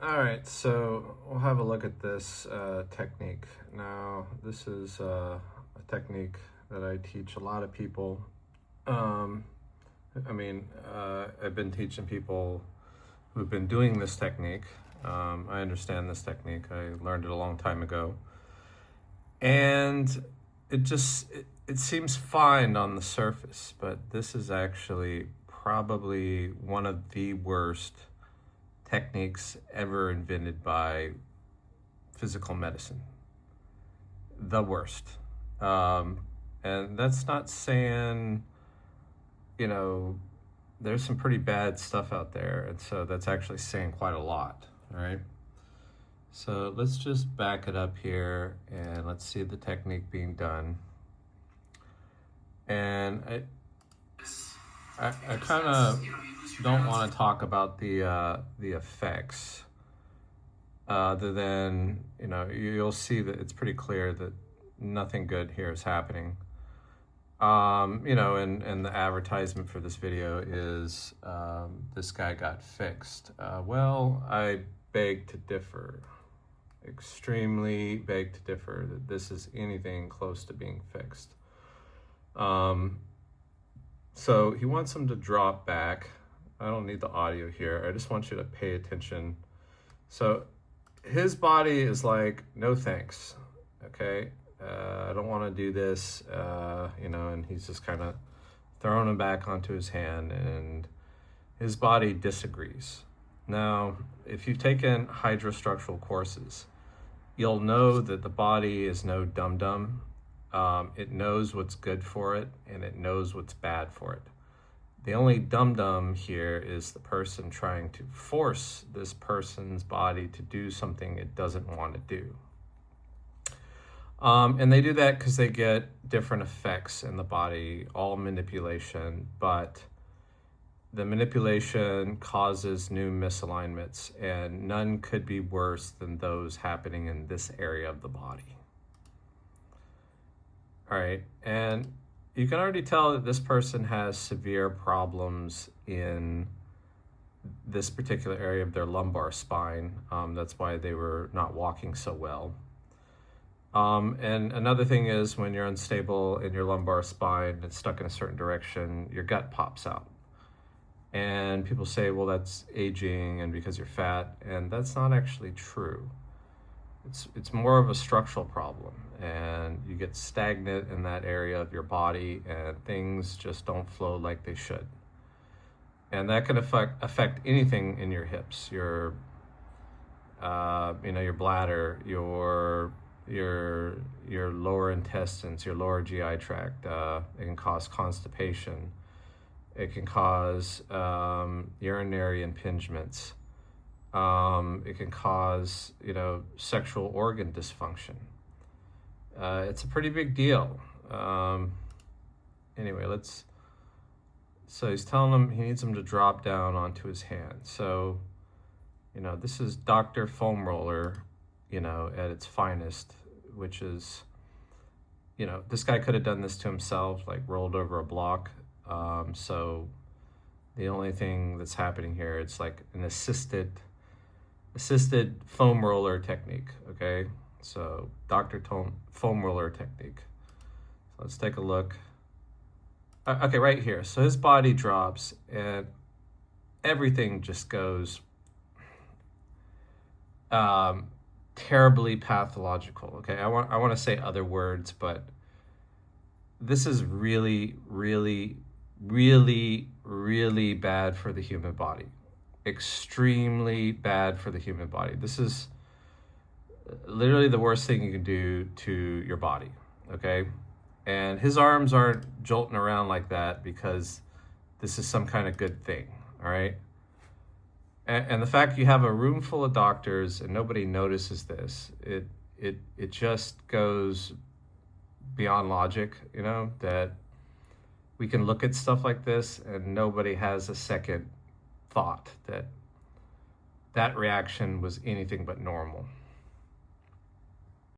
All right, so we'll have a look at this technique. Now, this is a technique that I teach a lot of people. Um, I've been teaching people who've been doing this technique. I understand this technique. I learned it a long time ago. And it seems fine on the surface, but this is actually probably one of the worst techniques ever invented by physical medicine. The worst. Um, and that's not saying, you know, there's some pretty bad stuff out there. And so that's actually saying quite a lot, all right? So let's just back it up here and let's see the technique being done. And I kind of don't want to talk about the effects, other than, you'll see that it's pretty clear that nothing good here is happening. And the advertisement for this video is this guy got fixed. Well, I beg to differ. Extremely beg to differ that this is anything close to being fixed. So he wants him to drop back. I don't need the audio here. I just want you to pay attention. So his body is like, no thanks, okay? I don't want to do this, and he's just kind of throwing him back onto his hand, and his body disagrees. Now, if you've taken hydrostructural courses, you'll know that the body is no dum-dum. It knows what's good for it, and it knows what's bad for it. The only dum-dum here is the person trying to force this person's body to do something it doesn't want to do. And they do that because they get different effects in the body, all manipulation, but the manipulation causes new misalignments, and none could be worse than those happening in this area of the body. All right, and you can already tell that this person has severe problems in this particular area of their lumbar spine. That's why they were not walking so well. And another thing is, when you're unstable in your lumbar spine, it's stuck in a certain direction, your gut pops out. And people say, well, that's aging and because you're fat, and that's not actually true. It's more of a structural problem, and you get stagnant in that area of your body, and things just don't flow like they should. And that can affect anything in your hips, your bladder, your lower intestines, your lower GI tract. It can cause constipation. It can cause urinary impingements. It can cause, sexual organ dysfunction. It's a pretty big deal. Anyway, so he's telling him he needs him to drop down onto his hand. So, this is Dr. Foam Roller, at its finest, which is, this guy could have done this to himself, like rolled over a block. So the only thing that's happening here, it's like an assisted foam roller technique, okay? So Dr. Foam Roller technique. So let's take a look. Okay, right here. So his body drops and everything just goes terribly pathological, okay? I want to say other words, but this is really, really, really, really bad for the human body. Extremely bad for the human body. This is literally the worst thing you can do to your body, okay? And his arms aren't jolting around like that because this is some kind of good thing, all right? And the fact you have a room full of doctors and nobody notices this, it just goes beyond logic, that we can look at stuff like this and nobody has a second thought that reaction was anything but normal.